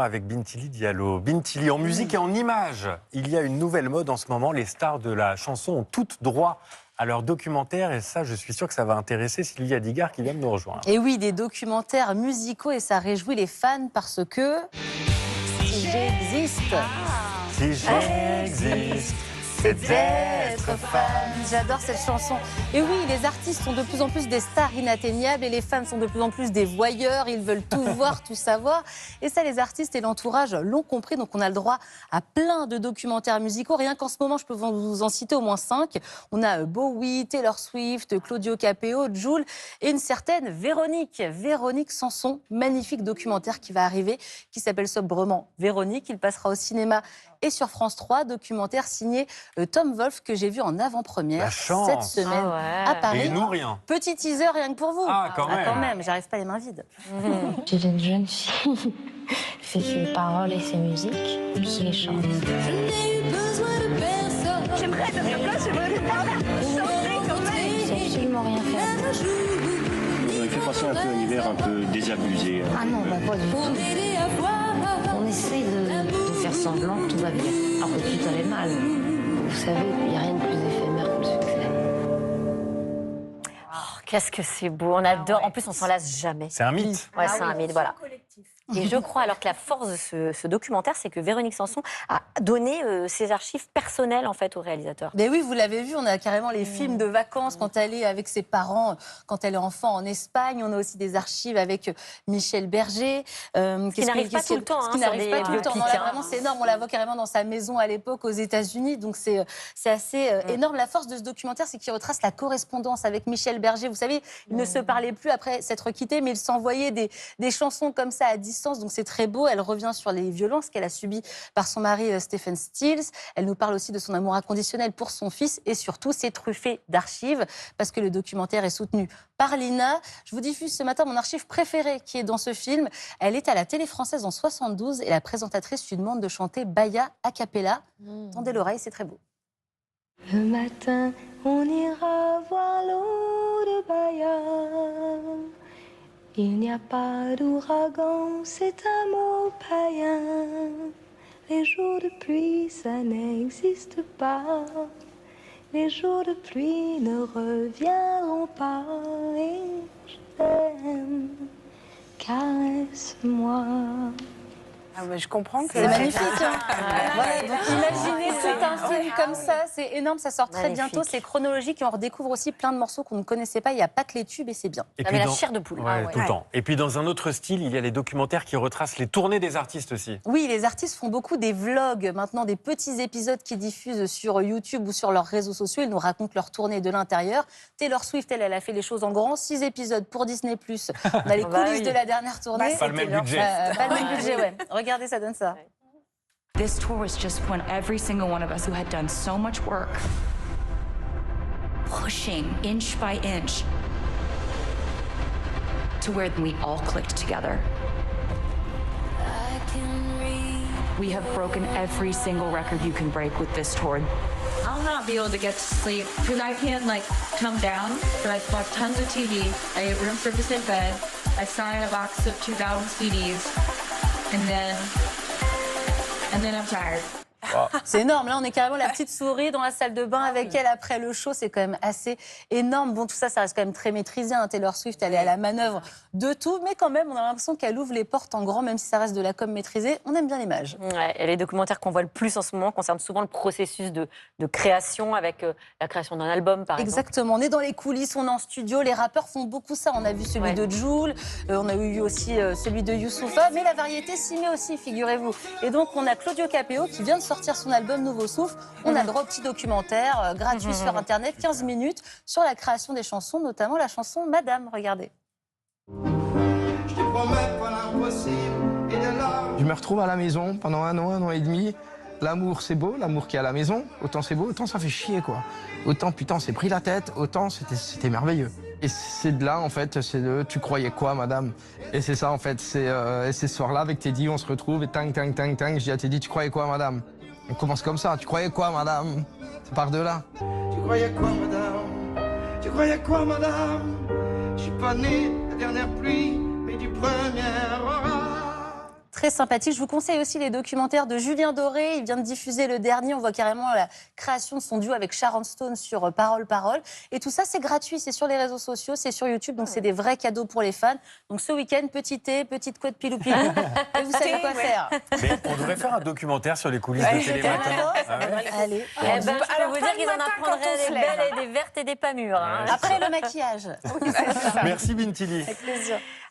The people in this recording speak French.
Avec Bintili Diallo. Bintili, en musique et en images, il y a une nouvelle mode en ce moment. Les stars de la chanson ont toutes droit à leur documentaire. Et ça, je suis sûr que ça va intéresser Sylvia Digard qui vient de nous rejoindre. Et oui, des documentaires musicaux et ça réjouit les fans parce que... Si j'existe... Si j'existe, c'est d'être fan. J'adore cette chanson. Et oui, les artistes sont de plus en plus des stars inatteignables et les fans sont de plus en plus des voyeurs. Ils veulent tout voir, tout savoir. Et ça, les artistes et l'entourage l'ont compris. Donc, on a le droit à plein de documentaires musicaux. Rien qu'en ce moment, je peux vous en citer au moins 5. On a Bowie, Taylor Swift, Claudio Capéo, Jul et une certaine Véronique. Véronique Sanson, magnifique documentaire qui va arriver, qui s'appelle sobrement Véronique. Il passera au cinéma et sur France 3, documentaire signé Tom Wolfe que j'ai vu en avant-première cette semaine à Paris. Et nous, rien. Petit teaser rien que pour vous. Ah, quand même. J'arrive pas les mains vides. J'ai une jeune fille qui fait ses paroles et ses musiques et qui les chante. J'aimerais être à ta place, j'aimerais te parler. Chanter quand même. Je sais absolument rien faire. Il fait passer un peu un hiver un peu désabusé. Ah non, bah pas du tout. On essaye de faire semblant que tout va bien, alors que tout allait mal. Vous savez, il n'y a rien de plus éphémère que le succès. Oh, qu'est-ce que c'est beau, on adore. En plus, on s'en lasse jamais. C'est un mythe. Ouais, c'est un mythe, voilà. Et je crois alors que la force de ce documentaire, c'est que Véronique Sanson a donné ses archives personnelles en fait au réalisateur. Mais oui, vous l'avez vu, on a carrément les films de vacances quand elle est avec ses parents, quand elle est enfant en Espagne. On a aussi des archives avec Michel Berger. Qui n'arrive pas tout le temps. Ce qui n'arrive pas tout le temps. Non, là, vraiment, c'est énorme. On la voit carrément dans sa maison à l'époque aux États-Unis. Donc c'est assez énorme. La force de ce documentaire, c'est qu'il retrace la correspondance avec Michel Berger. Vous savez, ils ne se parlaient plus après s'être quittés, mais ils s'envoyaient des chansons comme ça à distance. Donc c'est très beau. Elle revient sur les violences qu'elle a subies par son mari Stephen Stills. Elle nous parle aussi de son amour inconditionnel pour son fils et surtout c'est truffé d'archives parce que le documentaire est soutenu par l'INA. Je vous diffuse ce matin mon archive préférée qui est dans ce film. Elle est à la télé française en 72 et la présentatrice lui demande de chanter Baya a cappella. Tendez l'oreille, c'est très beau. Le matin, on ira voir l'eau de Baya. Il n'y a pas d'ouragan, c'est un mot païen. Les jours de pluie, ça n'existe pas. Les jours de pluie ne reviendront pas. Et je t'aime, caresse-moi. Ah mais je comprends que c'est magnifique. Voilà, donc imaginez tout un film comme ça, c'est énorme, ça sort très bientôt, c'est chronologique et on redécouvre aussi plein de morceaux qu'on ne connaissait pas, il n'y a pas que les tubes et c'est bien. Et mais la chair de poule. Ouais, tout le temps. Et puis dans un autre style, il y a les documentaires qui retracent les tournées des artistes aussi. Oui, les artistes font beaucoup des vlogs, maintenant des petits épisodes qu'ils diffusent sur YouTube ou sur leurs réseaux sociaux, ils nous racontent leur tournée de l'intérieur. Taylor Swift, elle a fait les choses en grand, 6 épisodes pour Disney+. On a les coulisses de la dernière tournée. Pas le même budget. Pas le même budget, ouais. Regardez, ça donne ça. This tour was just when every single one of us who had done so much work, pushing inch by inch to where we all clicked together. We have broken every single record you can break with this tour. I'll not be able to get to sleep because I can't come down, but I bought tons of TV, I have room service in bed, I signed a box of 2,000 CDs, and then I'm tired. C'est énorme, là on est carrément la petite souris dans la salle de bain avec elle après le show, c'est quand même assez énorme. Bon, tout ça, ça reste quand même très maîtrisé, hein. Taylor Swift, elle est à la manœuvre de tout, mais quand même on a l'impression qu'elle ouvre les portes en grand, même si ça reste de la com maîtrisée, on aime bien l'image. Ouais, et les documentaires qu'on voit le plus en ce moment concernent souvent le processus de création avec la création d'un album par exemple. Exactement, on est dans les coulisses, on est en studio, les rappeurs font beaucoup ça, on a vu celui de Jul, on a eu aussi celui de Youssoupha, mais la variété s'y met aussi, figurez-vous. Et donc on a Claudio Capéo qui vient de sortir son album Nouveau Souffle. On a le droit au petit documentaire gratuit sur Internet, 15 minutes, sur la création des chansons, notamment la chanson Madame. Regardez. Je me retrouve à la maison pendant un an et demi. L'amour, c'est beau, l'amour qui est à la maison. Autant c'est beau, autant ça fait chier, quoi. Autant, putain, on s'est pris la tête, autant c'était merveilleux. Et c'est de là, en fait, c'est de « tu croyais quoi, madame ?» Et c'est ça, en fait, c'est ce soir-là, avec Teddy, on se retrouve et tang, tang, tang, tang, je dis à Teddy « tu croyais quoi, madame ?» On commence comme ça, « tu croyais quoi, madame ?» Ça part de là. Tu croyais quoi, madame? Tu croyais quoi, madame? Je suis pas né la dernière pluie, mais du premier orage. très sympathique. Je vous conseille aussi les documentaires de Julien Doré. Il vient de diffuser le dernier. On voit carrément la création de son duo avec Sharon Stone sur Parole. Et tout ça, c'est gratuit. C'est sur les réseaux sociaux, c'est sur YouTube. Donc, c'est des vrais cadeaux pour les fans. Donc, ce week-end, petit thé, petite couette pilou-pilou. Et vous savez quoi faire. Mais on devrait faire un documentaire sur les coulisses de Télématin. Allez. Eh ben, je peux vous dire qu'ils en apprendraient des belles et des vertes et des pas mûres. Hein. Après le maquillage. Merci Bintili. Avec plaisir.